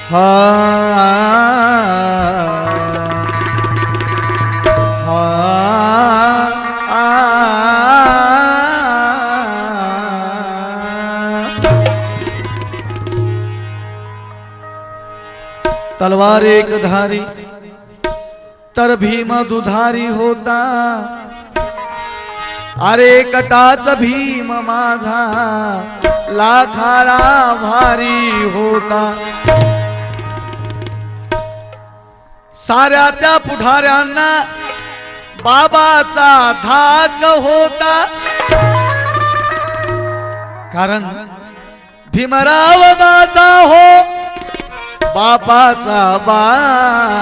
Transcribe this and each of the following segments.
हा हा तलवार एक धारी तर भीम दुधारी होता, अरे कटाच भीम माझा लाखाला भारी होता। साऱ्या त्या पुढाऱ्यांना बाबाचा धाक होता, कारण भीमराव माझा हो बापाचा बाप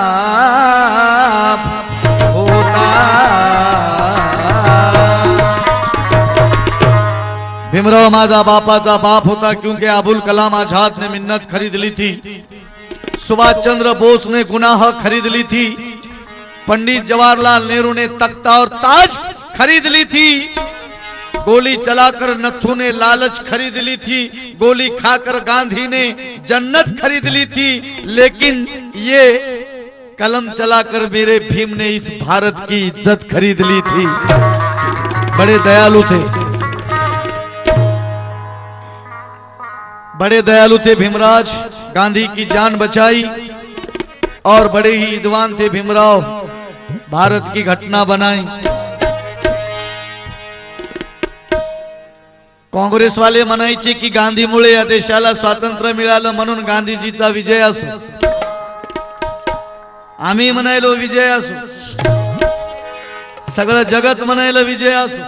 होता। भीमराव माझा बापाचा बाप होता, क्योंकि अबुल कलाम आजाद ने मिन्नत खरीद ली थी, सुभाष चंद्र बोस ने गुनाह खरीद ली थी, पंडित जवाहरलाल नेहरू ने तख्ता और ताज खरीद ली थी, गोली चलाकर नथु ने लालच खरीद ली थी, गोली खाकर गांधी ने जन्नत खरीद ली थी, लेकिन ये कलम चलाकर मेरे भीम ने इस भारत की इज्जत खरीद ली थी। बड़े दयालु थे, बड़े दयालु थे भीमराज, गांधी की जान बचाई और बड़े ही विद्वान थे भीमराव, भारत की घटना बनाई। काँग्रेस वाले म्हणायचे की गांधीमुळे या देशाला स्वातंत्र्य मिळालं म्हणून गांधीजीचा विजय असो, आम्ही म्हणायलो विजय असो, सगळं जगत म्हणायला विजय असो,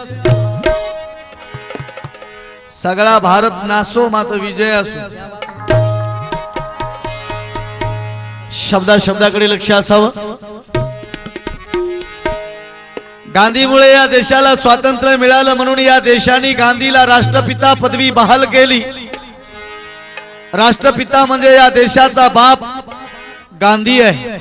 सगळा भारत नासो मात्र विजय असो। शब्दाकडे लक्ष असावं। गांधीमुळे या देशाला स्वातंत्र्य मिळालं म्हणून या देशाने गांधीला राष्ट्रपिता पदवी बहाल केली। राष्ट्रपिता म्हणजे या देशाचा बाप गांधी आहे।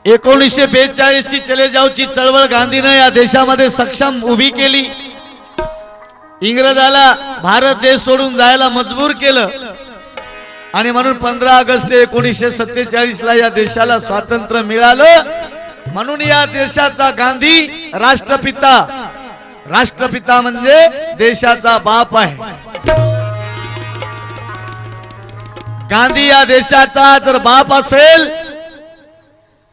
एकोणीसशे 42 ची चले जाऊची चळवळ गांधीने या देशामध्ये सक्षम उभी केली, इंग्रजाला भारत देश सोडून जायला मजबूर केलं आणि म्हणून 15 ऑगस्ट 1947 ला या देशाला स्वातंत्र्य मिळालं। म्हणून या देशाचा गांधी राष्ट्रपिता, राष्ट्रपिता म्हणजे देशाचा बाप आहे। गांधी या देशाचा जर बाप असेल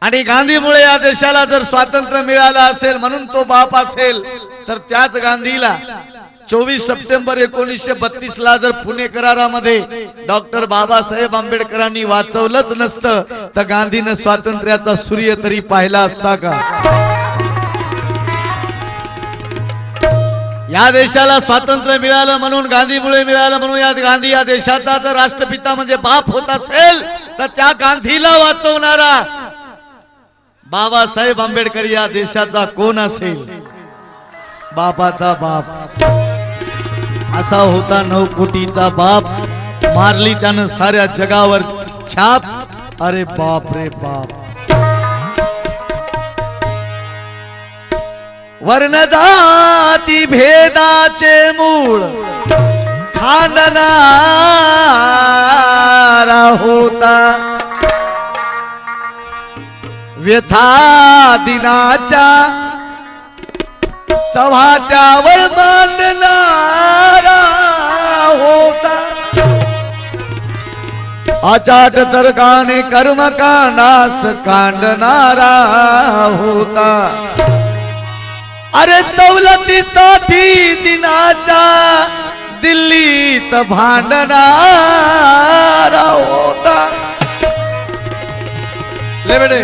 आणि गांधीमुळे या देशाला जर स्वातंत्र्य मिळालं असेल म्हणून तो बाप असेल, तर त्याच गांधीला 24 सप्टेंबर 1932 ला जर पुणे करारामध्ये डॉक्टर बाबासाहेब आंबेडकरांनी वाचवलंच नसतं तर गांधीने स्वातंत्र्याचा सूर्य तरी पाहिला असता का? या देशाला स्वातंत्र्य मिळालं म्हणून गांधीमुळे मिळालं म्हणून या गांधी या देशाचा जर राष्ट्रपिता म्हणजे बाप होत असेल तर त्या गांधीला वाचवणारा बाबासाहेब आंबेडकर या देशाचा कोण असेल? बापाचा बाप असा होता। 9 कोटीचा बाप, मारली त्यानं साऱ्या जगावर छाप। अरे बाप रे बाप। वर्ण जाती भेदाचे मूळ खांदणारा होता, व्यथा दिनाच्या चव्हाट्यावर मांडणारा होता, अचाट तर्काने कर्मकांडास कांडणारा होता। अरे सवलतीसाठी दिनाच्या दिल्लीत भांडणारा होता। ले बेटे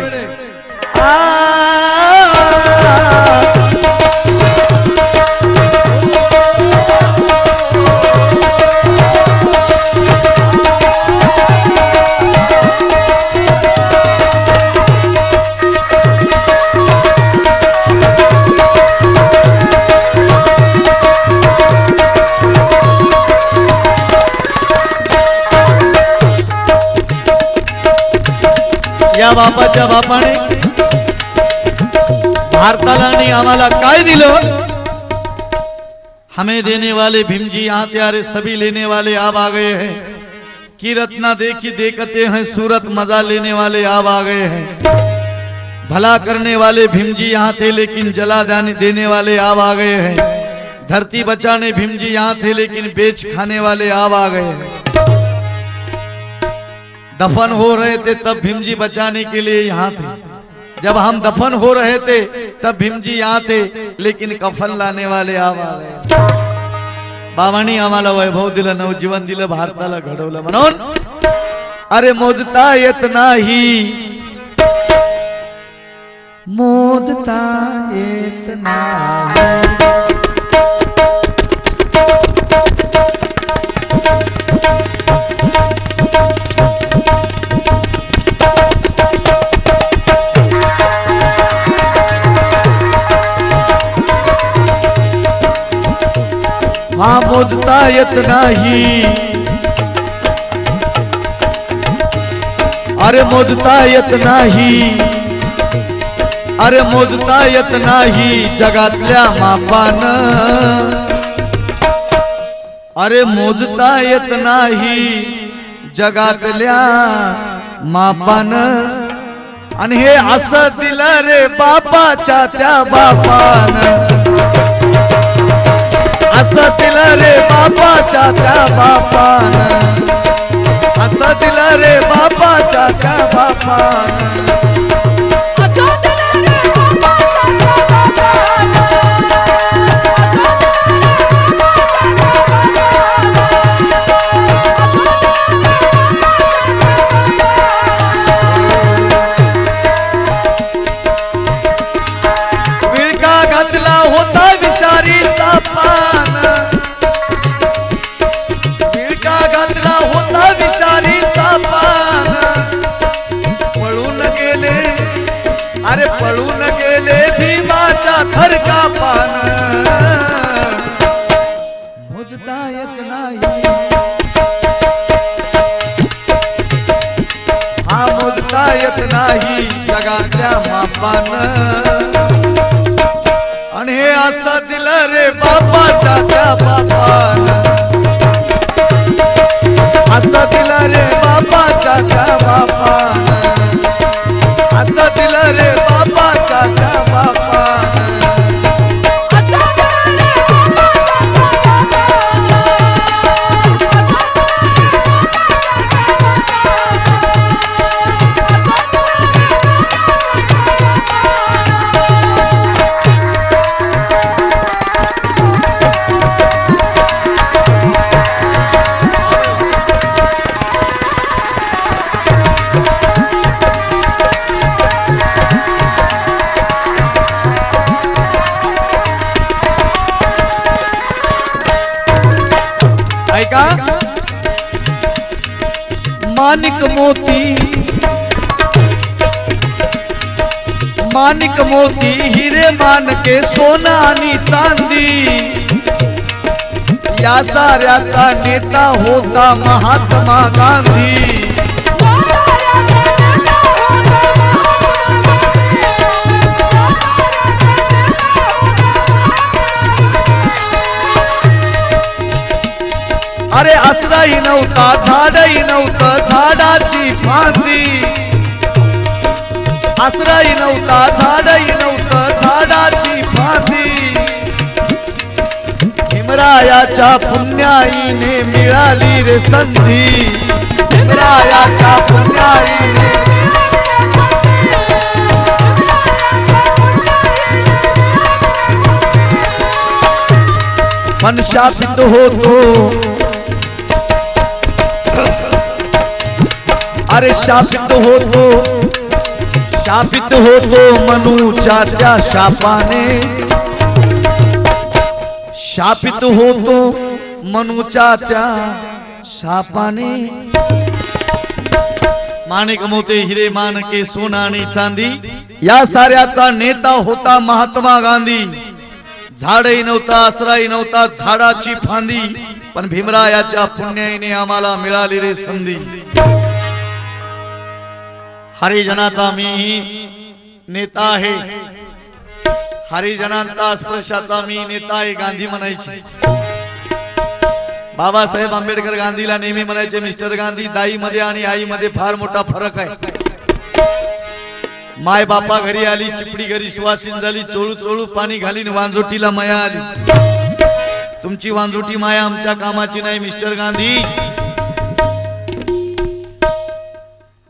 या बापाच्या बापाने भारताला आणि आम्हाला काय दिलं? हमें देने वाले भीम जी यहाँ त्यारे सभी लेने वाले आप आ गए हैं। की रत्ना देखी देखते हैं सूरत मजा लेने वाले आप आ गए हैं। भला करने वाले भीम जी यहाँ थे लेकिन जला देने वाले आप आ गए हैं। धरती बचाने भीम जी यहाँ थे लेकिन बेच खाने वाले आप आ गए हैं। दफन हो रहे थे तब भीम जी बचाने के लिए यहाँ थे। जब हम दफन हो रहे थे तब भीम जी यहाँ थे लेकिन कफन लाने वाले आप आ गए। बाबांनी आम्हाला वैभव दिलं, नवजीवन दिलं, भारताला घडवलं म्हणून अरे मोजता येत नाही, मोजता येत नाही। हाँ मोजता येत नाही, अरे मोजता येत नाही, अरे मोजता येत नाही जगातल्या मापान, अरे मोजता येत नाही जगातल्या मापान। आणि हे असं दिलं रे बापाच्या त्या बापान, असं दिलं रे बापाच्या त्या बापान, असं दिलं रे बापाच्या त्या बापान। विळका घातला होता विषारी सापान, विळका घातला होता विषारी सापान। पळून गेले, अरे पळून गेले भीमाच्या थरका पान। मोजता येत नाही, हा मोजता येत नाही जगातल्या मापान। आणि हे असं दिलं रे बापाच्या त्या बापान, असं दिलं रे बापाच्या त्या बापान, असं दिलं रे बापाच्या त्या बापान। मानिक मोती, मानिक मोती हिरे मानके सोना आणि चांदी। या साऱ्याचा नेता होता महात्मा गांधी। अरे असराही नव्हता झाडही नव्हतं झाडाची फांदी, असराही नव्हता झाडही नव्हतं झाडाची फांदी। भीमरायाच्या पुण्याईने मिळाली रे संधी, भीमरायाच्या पुण्याईने। मन शापित होतो, अरे शापित होतो, शापित होतो मनुच्या त्या शापाने, शापित होतो मनुच्या त्या शापाने। माणिक मोती हिरे मानके सोना आणि चांदी, या साऱ्याचा नेता होता महात्मा गांधी। झाडही नव्हता आसराही नव्हता झाडाची फांदी, पण भीमरायाच्या पुण्याईने आम्हाला मिळाली रे संधी। हरिजनाचा मी नेता आहे, हरिजनांचा स्पर्शाचा मी नेता आहे गांधी म्हणायचे. बाबासाहेब आंबेडकर गांधीला नेहमी म्हणायचे मिस्टर गांधी. दाई मध्ये आणि आई मध्ये फार मोठा फरक आहे. माय बापा घरी आली, चिपडी घरी सुवासीन झाली, चोळू चोळू पाणी घालीन वांजोटीला माया आली. तुमची वांजोटी माया आमच्या कामाची नाही मिस्टर गांधी.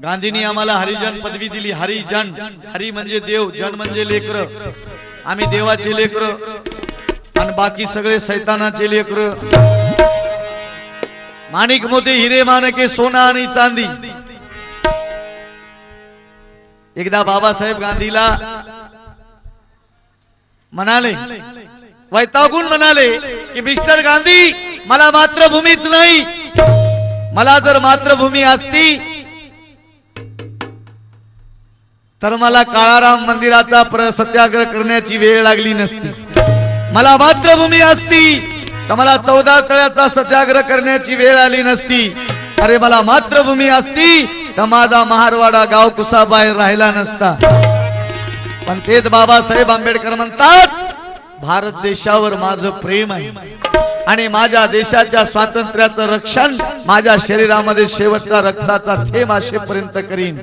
गांधींनी आम्हाला हरिजन पदवी दिली. हरिजन, हरी म्हणजे देव, जन म्हणजे लेकर. आम्ही देवाचे लेकर आणि बाकी सगळे सैतानाचे लेकर. माणिक मोती हिरे मानके सोना आणि चांदी. एकदा बाबासाहेब गांधीला म्हणाले, वैतागून म्हणाले की मिस्टर गांधी मला मातृभूमीच नाही. मला जर मातृभूमी असती तर मला काळाराम मंदिराचा सत्याग्रह करण्याची वेळ लागली नसती. मला मातृभूमी असती तर मला 14 तळ्याचा सत्याग्रह करण्याची वेळ आली नसती. अरे मला मातृभूमी असती तर माझा महारवाडा गाव कुसाबाहेर राहिला नसता. पण तेच बाबासाहेब आंबेडकर म्हणतात, भारत देशावर माझं प्रेम आहे आणि माझ्या देशाच्या स्वातंत्र्याचं रक्षण माझ्या शरीरामध्ये शेवटचा रक्ताचा थेंब असेपर्यंत करीन.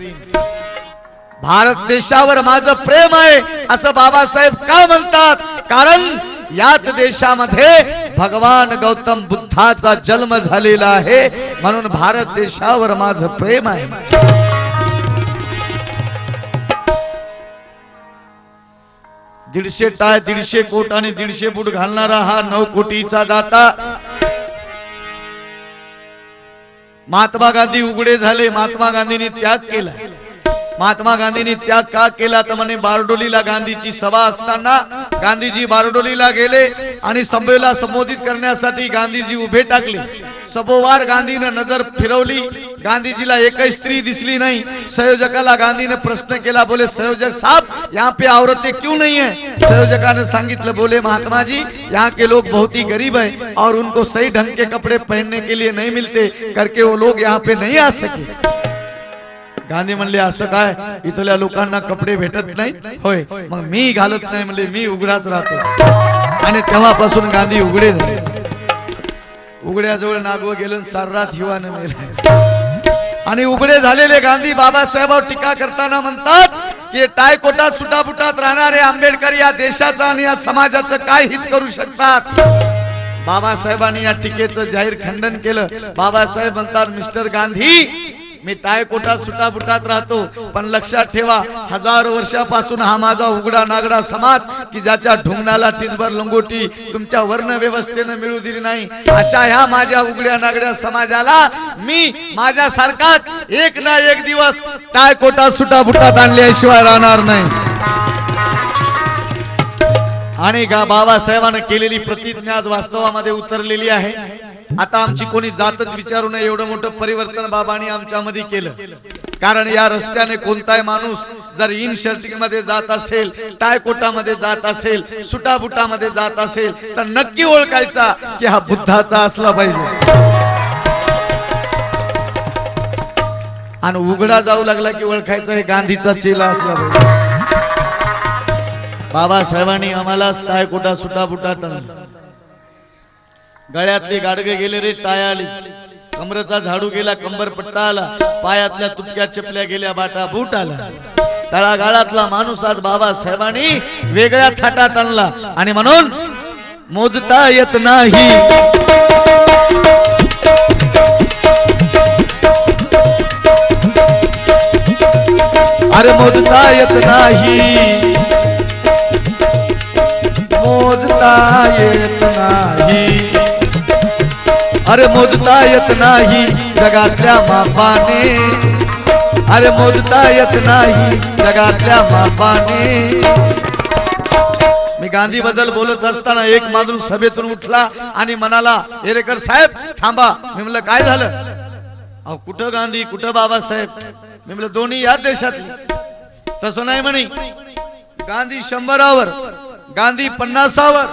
भारत देशावर माझं प्रेम आहे असं बाबासाहेब का म्हणतात? कारण याच देशामध्ये भगवान गौतम बुद्धाचा जन्म झालेला आहे, म्हणून भारत देशावर माझं प्रेम आहे. दीडशे टाय 150 कोट आणि 150 बूट घालणारा हा 9 कोटीचा दाता. महात्मा गांधी उघडे झाले. महात्मा गांधींनी त्याग केला. महात्मा गांधींनी त्याग का केला तर म्हणे बारडोलीला गांधीची सभा असताना गांधीजी बारडोलीला गेले आणि सभेला संबोधित करण्यासाठी गांधीजी उभे टाकले. सभोवार गांधीने नजर फिरवली. गांधीजीला एकही स्त्री दिसली नहीं. संयोजकाला गांधीने प्रश्न केला, बोले संयोजक साहब यहाँ पे औरतें क्यों नहीं है? संयोजकाने सांगितलं, बोले महात्मा जी यहाँ के लोग बहुत ही गरीब है और उनको सही ढंग के कपड़े पहनने के लिए नहीं मिलते करके वो लोग यहाँ पे नहीं आ सके. गांधी म्हणले असं काय, इथल्या लोकांना कपडे भेटत नाही होय, मग मी घालत नाही म्हणले, मी उघडाच राहतो. आणि तेव्हापासून गांधी उघडे झाले. उघड्याजवळ नागव गेलं, साररात हिवाने मेले. आणि उघडे झालेले गांधी बाबासाहेबांवर टीका करताना म्हणतात की टाय कोटात सुटाबुटात राहणारे आंबेडकर या देशाचा आणि या समाजाचं काय हित करू शकतात? बाबासाहेबांनी या टीकेचं जाहीर खंडन केलं. बाबासाहेब म्हणतात, मिस्टर गांधी मी टाय कोटात सुटाबुटात राहतो, पण लक्षात ठेवा 1000 वर्षापासून हा माझा उघडा नागडा समाज की ज्याच्या ढुंगणाला टिचभर लंगोटी तुमच्या वर्ण व्यवस्थेने मिळू दिली नाही, अशा ह्या माझ्या उघड्या नागड्या समाजाला मी माझ्यासारखाच एक ना एक दिवस टाय कोटात सुटाबुटात आणल्याशिवाय राहणार नाही. आणि बाबासाहेबांनी केलेली प्रतिज्ञा आज वास्तवामध्ये उतरलेली आहे. आता आमची कोणी जातच विचारू नये एवढं मोठं परिवर्तन बाबांनी आमच्यामध्ये केलं. कारण या रस्त्याने कोणताही माणूस जर इन शर्टिंग मध्ये जात असेल, टाय कोटामध्ये जात असेल, सुटाबुटामध्ये जात असेल तर नक्की ओळखायचा की हा बुद्धाचा असला पाहिजे. आणि उघडा जाऊ लागला की ओळखायचा हे गांधीचा चेला असला पाहिजे. बाबासाहेबांनी आम्हाला टाय कोटा सुटाबुटात आणलं. गळ्यातले गाडगे गेले रे, टाय आली. कमरेचा झाडू गेला, कंबर पट्टा आला. पायातल्या तुटक्या चपल्या गेल्या, बाटा बूट आला. तळागाळातला माणूस आज बाबासाहेबांनी वेगळ्या थाटात आणला. आणि म्हणून मोजता येत नाही, अरे मोजता येत नाही, मोजता येत नाही, अरे मोजता येत नाही जगातल्या मापाने, अरे मोजता येत नाही जगातल्या मापाने. मी गांधी बद्दल बोलत असताना एक माणूस सभेतून उठला आणि म्हणाला, एरेकर साहेब थांबा. मी म्हणलं काय झालं? अहो कुठं गांधी कुठं बाबासाहेब? मी म्हणलं दोन्ही याच देशात. तसं नाही म्हणे. गांधी 100वर, गांधी 50वर,